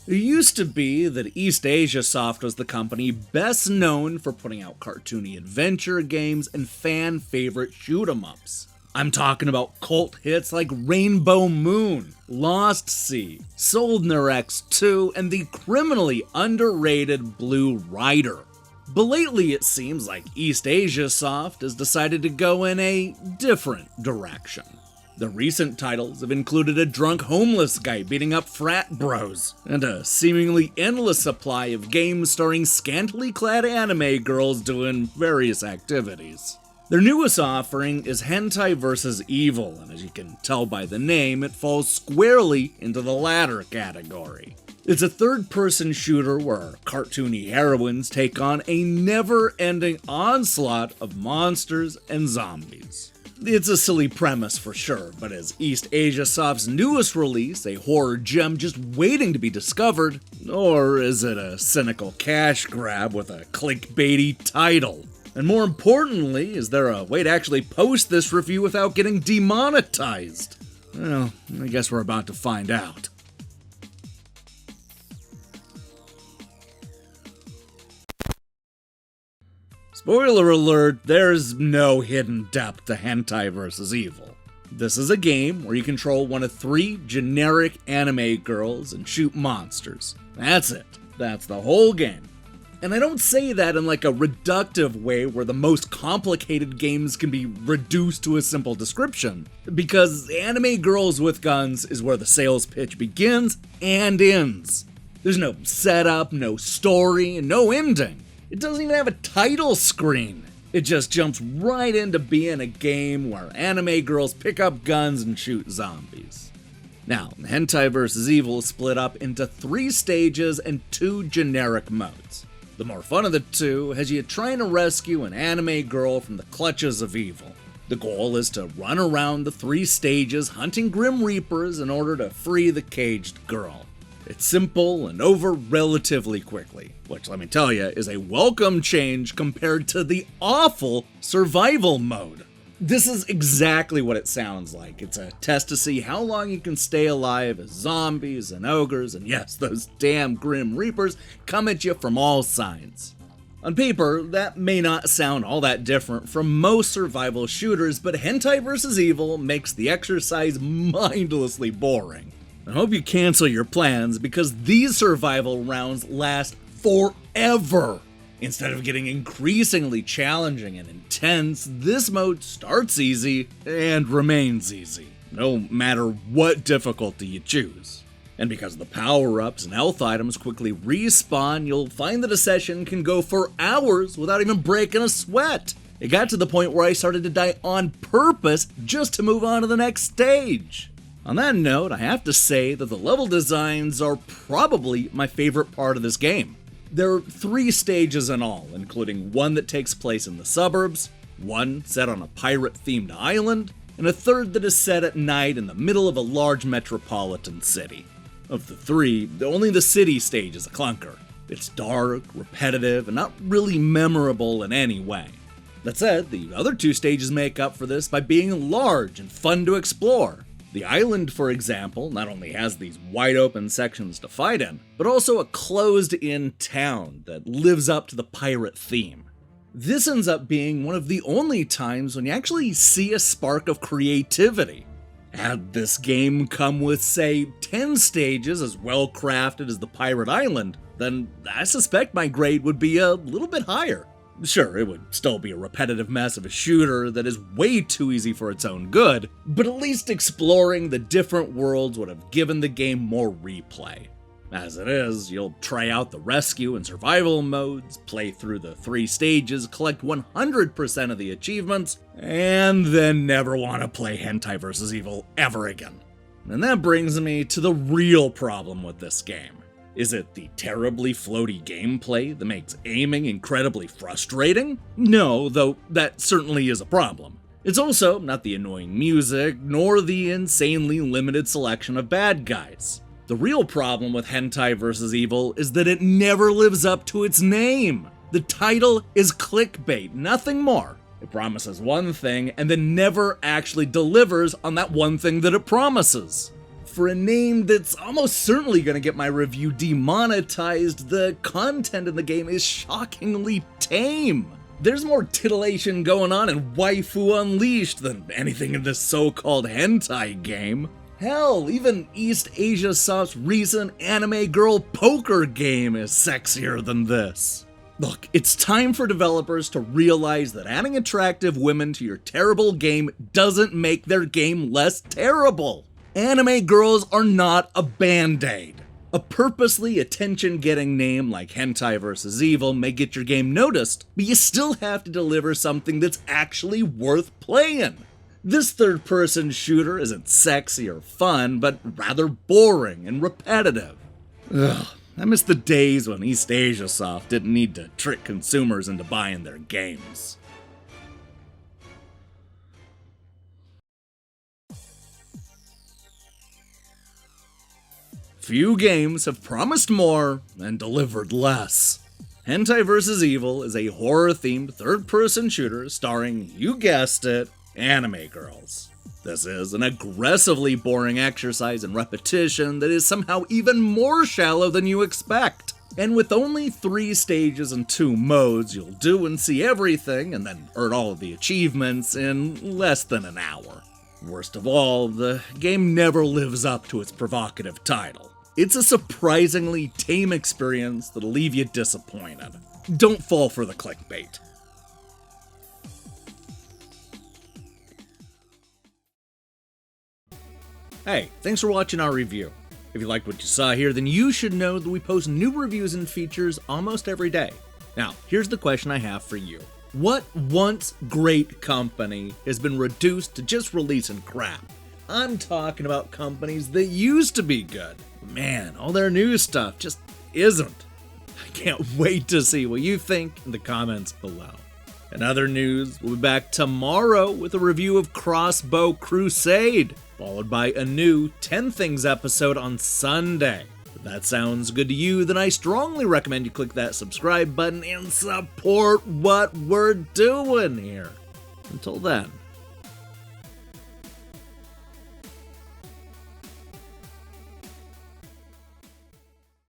It used to be that EastAsiaSoft was the company best known for putting out cartoony adventure games and fan-favorite shoot-'em-ups. I'm talking about cult hits like Rainbow Moon, Lost Sea, Soldner-X 2, and the criminally underrated Blue Rider. But lately it seems like EastAsiaSoft has decided to go in a different direction. The recent titles have included a drunk homeless guy beating up frat bros, and a seemingly endless supply of games starring scantily clad anime girls doing various activities. Their newest offering is Hentai vs. Evil, and as you can tell by the name, it falls squarely into the latter category. It's a third-person shooter where our cartoony heroines take on a never-ending onslaught of monsters and zombies. It's a silly premise for sure, but as EastAsiaSoft's newest release, a horror gem just waiting to be discovered, or is it a cynical cash grab with a click-baity title? And more importantly, is there a way to actually post this review without getting demonetized? Well, I guess we're about to find out. Spoiler alert, there's no hidden depth to Hentai vs. Evil. This is a game where you control one of 3 generic anime girls and shoot monsters. That's it. That's the whole game. And I don't say that in like a reductive way where the most complicated games can be reduced to a simple description, because anime girls with guns is where the sales pitch begins and ends. There's no setup, no story, and no ending. It doesn't even have a title screen. It just jumps right into being a game where anime girls pick up guns and shoot zombies. Now, Hentai vs. Evil is split up into 3 stages and 2 generic modes. The more fun of the 2 has you trying to rescue an anime girl from the clutches of evil. The goal is to run around the 3 stages hunting Grim Reapers in order to free the caged girl. It's simple and over relatively quickly, which let me tell you is a welcome change compared to the awful survival mode. This is exactly what it sounds like. It's a test to see how long you can stay alive as zombies and ogres, and yes, those damn Grim Reapers come at you from all sides. On paper, that may not sound all that different from most survival shooters, but Hentai vs. Evil makes the exercise mindlessly boring. I hope you cancel your plans because these survival rounds last forever. Instead of getting increasingly challenging and intense, this mode starts easy and remains easy, no matter what difficulty you choose. And because the power-ups and health items quickly respawn, you'll find that a session can go for hours without even breaking a sweat. It got to the point where I started to die on purpose just to move on to the next stage. On that note, I have to say that the level designs are probably my favorite part of this game. There are 3 stages in all, including one that takes place in the suburbs, one set on a pirate-themed island, and a third that is set at night in the middle of a large metropolitan city. Of the 3, only the city stage is a clunker. It's dark, repetitive, and not really memorable in any way. That said, the other 2 stages make up for this by being large and fun to explore. The island, for example, not only has these wide-open sections to fight in, but also a closed-in town that lives up to the pirate theme. This ends up being one of the only times when you actually see a spark of creativity. Had this game come with, say, 10 stages as well-crafted as the pirate island, then I suspect my grade would be a little bit higher. Sure, it would still be a repetitive mess of a shooter that is way too easy for its own good, but at least exploring the different worlds would have given the game more replay. As it is, you'll try out the rescue and survival modes, play through the 3 stages, collect 100% of the achievements, and then never want to play Hentai vs. Evil ever again. And that brings me to the real problem with this game. Is it the terribly floaty gameplay that makes aiming incredibly frustrating? No, though that certainly is a problem. It's also not the annoying music, nor the insanely limited selection of bad guys. The real problem with Hentai vs. Evil is that it never lives up to its name. The title is clickbait, nothing more. It promises one thing and then never actually delivers on that one thing that it promises. for a name that's almost certainly going to get my review demonetized, the content in the game is shockingly tame. There's more titillation going on in Waifu Unleashed than anything in this so-called hentai game. Hell, even EastAsiaSoft's recent anime girl poker game is sexier than this. Look, it's time for developers to realize that adding attractive women to your terrible game doesn't make their game less terrible. Anime girls are not a band-aid. A purposely attention-getting name like Hentai vs. Evil may get your game noticed, but you still have to deliver something that's actually worth playing. This third-person shooter isn't sexy or fun, but rather boring and repetitive. Ugh, I miss the days when EastAsiaSoft didn't need to trick consumers into buying their games. Few games have promised more and delivered less. Hentai vs. Evil is a horror-themed third-person shooter starring, you guessed it, anime girls. This is an aggressively boring exercise in repetition that is somehow even more shallow than you expect. And with only 3 stages and 2 modes, you'll do and see everything and then earn all of the achievements in less than an hour. Worst of all, the game never lives up to its provocative title. It's a surprisingly tame experience that'll leave you disappointed. Don't fall for the clickbait. Hey, thanks for watching our review. If you liked what you saw here, then you should know that we post new reviews and features almost every day. Now, here's the question I have for you. What once great company has been reduced to just releasing crap? I'm talking about companies that used to be good. Man, all their new stuff just isn't. I can't wait to see what you think in the comments below. In other news, we'll be back tomorrow with a review of Crossbow Crusade, followed by a new 10 Things episode on Sunday. If that sounds good to you, then I strongly recommend you click that subscribe button and support what we're doing here. Until then.